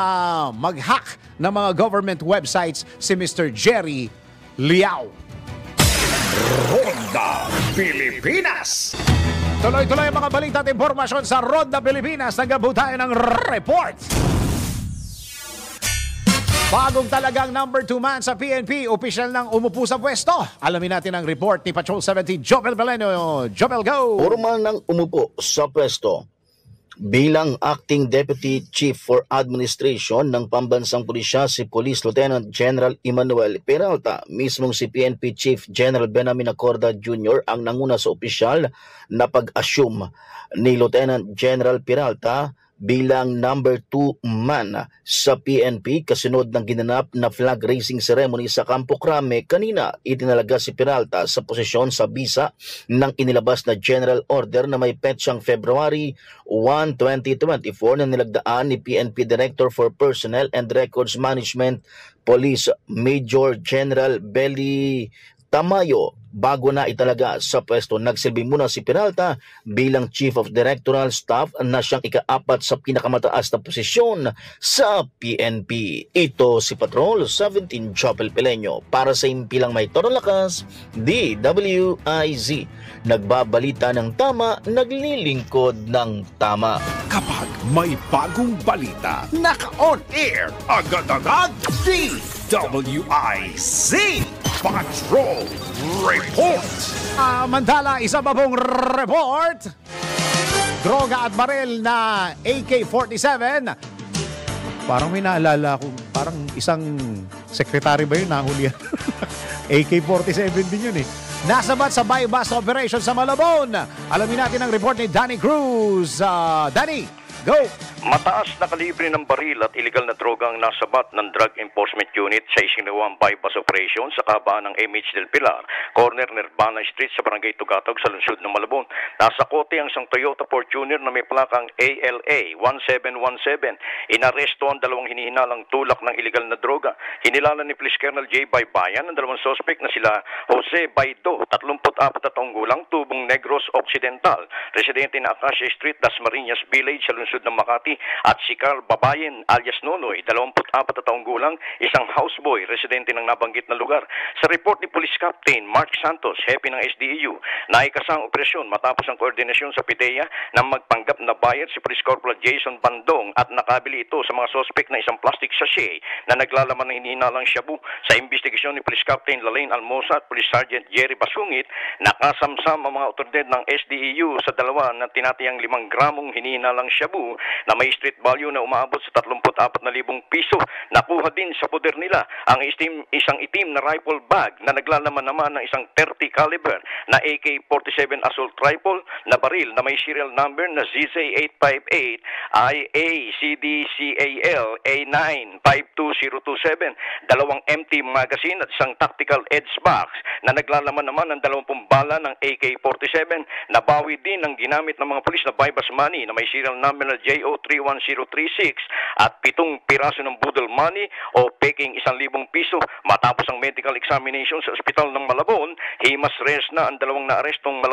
mag-hack ng mga government websites, si Mr. Jerry Liao. Ronda Pilipinas. Tuloy-tuloy ang mga balita at impormasyon sa Ronda Pilipinas. Nagabot tayo ng report. Bagong talagang number 2 man sa PNP, opisyal nang umupo sa pwesto. Alamin natin ang report ni Patrol 70, Jobel Beleno. Jobel, go! Formal nang umupo sa pwesto bilang Acting Deputy Chief for Administration ng Pambansang Pulisya si Police Lieutenant General Emmanuel Peralta. Mismong si PNP Chief General Benamin Acorda Jr. ang nanguna sa opisyal na pag-assume ni Lieutenant General Peralta bilang number 2 man sa PNP kasunod ng ginanap na flag raising ceremony sa Campo Crame. Kanina, itinalaga si Peralta sa posisyon sa bisa ng inilabas na General Order na may petsang February 1, 2024 na nilagdaan ni PNP Director for Personnel and Records Management Police Major General Belly Tamayo. Bago na italaga sa pwesto, nagsilbi muna si Peralta bilang Chief of Directoral Staff na siyang ika-4 sa pinakamataas na posisyon sa PNP. Ito si Patrol 17 Jopel Peleño para sa impilang may torong lakas, DWIZ. Nagbabalita ng tama, naglilingkod ng tama. Kapag may bagong balita, naka-on air, agad-agad, DWIZ Patrol Report. Mantala, isa pa pong report. Droga at baril na AK-47. Parang may naalala ko, parang isang sekretary ba yun nahuli yan? AK-47 din yun eh. Nasabat sa buy-bust operation sa Malabon. Alamin natin ang report ni Danny Cruz. Danny, go! Mataas na kalibre ng baril at iligal na droga ang nasabat ng Drug Enforcement Unit sa isinawang buy-bust operation sa kabaan ng MH del Pilar, corner Nirvana Street sa Barangay Tugatog sa lungsod ng Malabon. Nasa kote ang isang Toyota Fortuner na may plakang ALA 1717. Inaresto ang dalawang hinihinalang tulak ng iligal na droga. Hinilala ni Police Colonel J. Baybayan ang dalawang suspect na sila Jose Baido, 34 na taong gulang, tubong Negros Occidental, residente na Acacia Street, Dasmariñas Village sa lungsod ng Makati, at si Carl Babayen alias Nonoy, 24 na taong gulang, isang houseboy, residente ng nabanggit na lugar. Sa report ni Police Captain Mark Santos, hepe ng SDEU, naikasa ang operasyon matapos ang koordinasyon sa PIDEA na magpanggap na bayad si Police Corporal Jason Bandong at nakabili ito sa mga suspect na isang plastic sachet na naglalaman ng hinihinalang shabu. Sa investigasyon ni Police Captain Lalaine Almosa at Police Sergeant Jerry Basungit, nakasamsam ang mga otoridad ng SDEU sa dalawa na tinatayang 5 gramong hinihinalang shabu na may street value na umaabot sa 34,000 piso. Nakuha din sa poder nila ang isang itim na rifle bag na naglalaman naman ng isang 30 caliber na AK-47 assault rifle na baril na may serial number na ZZ858 IACDCAL A9-52027, dalawang empty magazine at isang tactical edge box na naglalaman naman ng 20 bala ng AK-47. Nabawi din ang ginamit ng mga pulis na buy-bust money na may serial number na JO31036 at 7 piraso ng boodle money o peking 1,000 piso. Matapos ang medical examination sa ospital ng Malabon, himas res na ang dalawang naarestong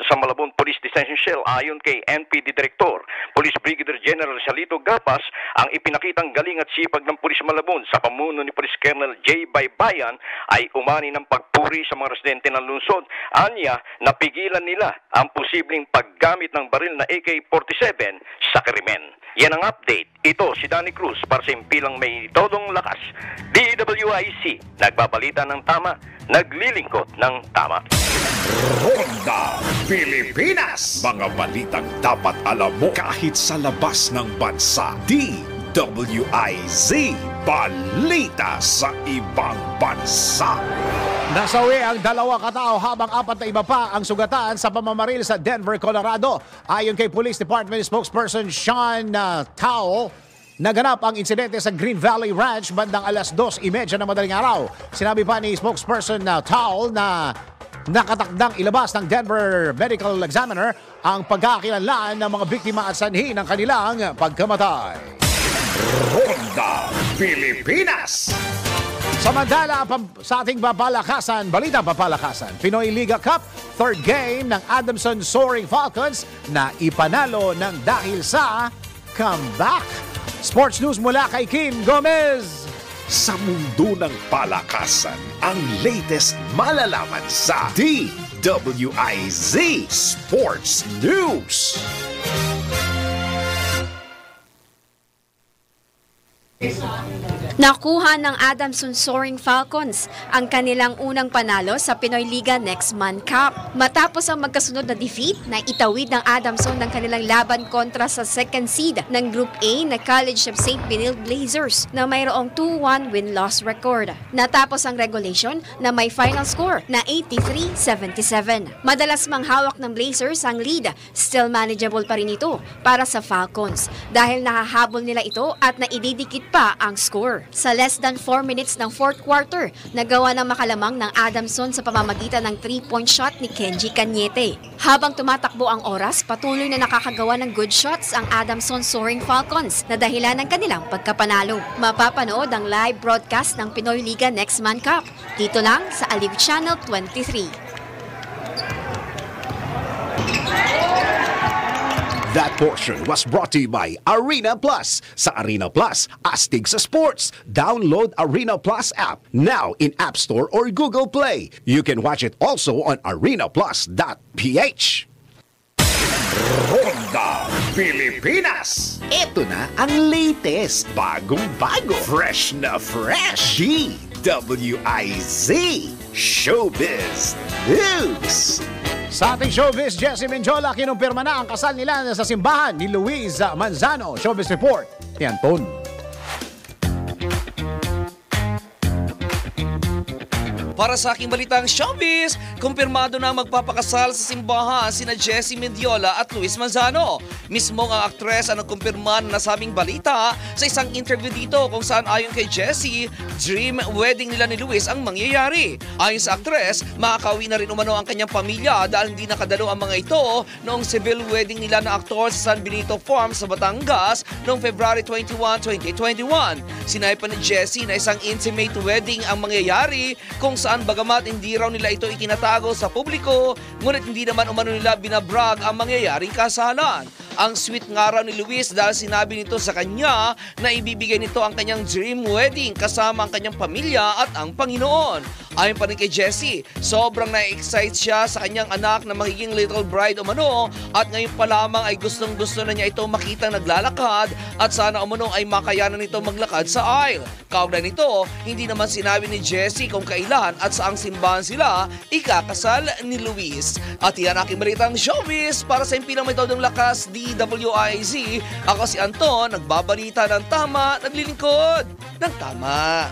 sa Malabon Police Detention Cell. Ayon kay NPD Director, Police Brigadier General Salito Gapas, ang ipinakitang galing at sipag ng Police Malabon sa pamuno ni Police Colonel J. Baybayan ay umani ng pagpuri sa mga residente ng lungsod. Anya, napigilan nila ang posibleng paggamit ng baril na AK-47 sa krimen. Yan ang update. Ito si Danny Cruz para sa impilang may todong lakas. DWIC, nagbabalita ng tama, naglilingkod ng tama. Ronda Pilipinas. Mga balitang dapat alam mo kahit sa labas ng bansa. DWIZ Balita sa ibang bansa. Nasawi ang 2 katao habang 4 na iba pa ang sugatan sa pamamaril sa Denver, Colorado. Ayon kay Police Department spokesperson Sean Towle, naganap ang insidente sa Green Valley Ranch bandang alas 2:30 ng madaling araw. Sinabi pa ni spokesperson Towle na nakatakdang ilabas ng Denver Medical Examiner ang pagkakakilanlan ng mga biktima at sanhi ng kanilang pagkamatay. Ronda Pilipinas. Samantala, sa ating balita papalakasan, Pinoy Liga Cup, 3rd game ng Adamson Soaring Falcons na ipanalo ng dahil sa comeback. Sports News mula kay Kim Gomez. Sa mundo ng palakasan, ang latest malalaman sa DWIZ Sports News. Nakuha ng Adamson Soaring Falcons ang kanilang unang panalo sa Pinoy Liga Next Man Cup. Matapos ang magkasunod na defeat na itawid ng Adamson ng kanilang laban kontra sa second seed ng Group A na College of St. Benilde Blazers na mayroong 2-1 win-loss record. Natapos ang regulation na may final score na 83-77. Madalas manghawak ng Blazers ang lead, still manageable pa rin ito para sa Falcons dahil nakahabol nila ito at naididikit pa ang score. Sa less than 4 minutes ng 4th quarter, nagawa ng makalamang ng Adamson sa pamamagitan ng 3-point shot ni Kenji Cañete. Habang tumatakbo ang oras, patuloy na nakakagawa ng good shots ang Adamson Soaring Falcons na dahilan ng kanilang pagkapanalo. Mapapanood ang live broadcast ng Pinoy Liga Next Man Cup dito lang sa Aliw Channel 23. That portion was brought to you by Arena Plus. Sa Arena Plus, astig sa sports. Download Arena Plus app now in App Store or Google Play. You can watch it also on arenaplus.ph. Ronda Pilipinas. Ito na ang latest, bagong-bago, fresh na fresh. DWIZ Showbiz News. Sa ating showbiz, Jessie Menjola, kinumpirma na ang kasal nila sa simbahan ni Luis Manzano. Showbiz Report, Tianton. Para sa aking balitang showbiz, kumpirmado na magpapakasal sa simbahan sina Jessie Mendiola at Luis Manzano. Mismo ang aktres ang nagkumpirma na nasabing balita sa isang interview dito kung saan ayon kay Jessie, dream wedding nila ni Luis ang mangyayari. Ayon sa aktres, makakauwi na rin umano ang kanyang pamilya dahil hindi nakadalo ang mga ito noong civil wedding nila na aktor sa San Benito Farm sa Batangas noong February 21, 2021. Sinabi pa ni Jessie na isang intimate wedding ang mangyayari kung saan bagamat hindi raw nila ito itinatago sa publiko, ngunit hindi naman umano nila binabrag ang mangyayaring kasalan. Ang sweet nga raw ni Luis dahil sinabi nito sa kanya na ibibigay nito ang kanyang dream wedding kasama ang kanyang pamilya at ang Panginoon. Ayon pa rin kay Jessie, sobrang na-excite siya sa kanyang anak na magiging little bride umano at ngayon pa lamang ay gustong-gusto na niya ito makita naglalakad at sana umano ay makayanan nito maglakad sa aisle. Kaugnay nito, hindi naman sinabi ni Jessie kung kailan at saang simbahan sila ikakasal ni Luis. At yan aking balitang showbiz para sa impilang may todong lakas DWIZ. Ako si Anton, nagbabalita ng tama, naglilingkod ng tama.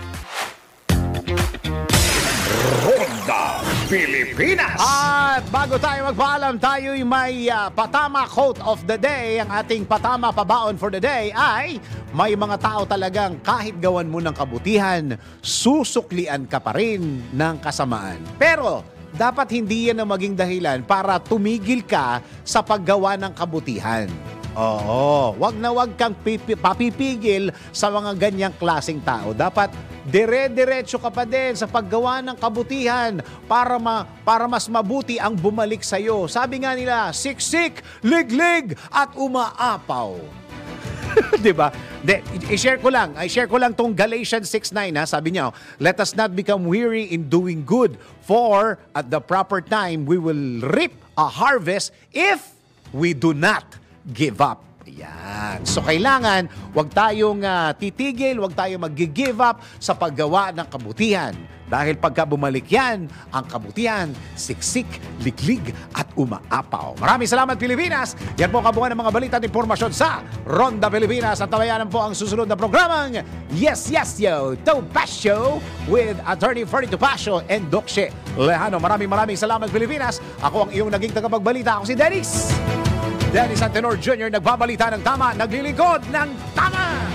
Ronda Pilipinas. At bago tayo magpaalam, tayo'y may patama quote of the day. Ang ating patama pabaon for the day ay may mga tao talagang kahit gawan mo ng kabutihan, susuklian ka pa rin ng kasamaan. Pero dapat hindi yan ang maging dahilan para tumigil ka sa paggawa ng kabutihan. Oo, wag na wag kang papipigil sa mga ganyang klaseng tao. Dapat dire-diretso ka pa din sa paggawa ng kabutihan para mas mabuti ang bumalik sa'yo. Sabi nga nila, siksik, liglig, at umaapaw. Diba? I-share ko lang tong Galatians 6:9 ha. Sabi niya, let us not become weary in doing good, for at the proper time we will reap a harvest if we do not give up. Yan. So kailangan wag tayong titigil, wag tayong mag-give up sa paggawa ng kabutihan. Dahil pagka bumalik yan, ang kabutihan, siksik, liglig at umaapaw. Maraming salamat Pilipinas. Yan po kabuuan ng mga balita at impormasyon sa Ronda Pilipinas. At tawayanan po ang susunod na programang Yes, Yes, Yo, Topacio with Attorney Ferdy Topacio and Dokshe Lejano. Maraming salamat Pilipinas. Ako ang iyong naging tagapagbalita. Ako si Dennis Antenor Jr. Nagbabalita ng tama, naglilingkod ng tama.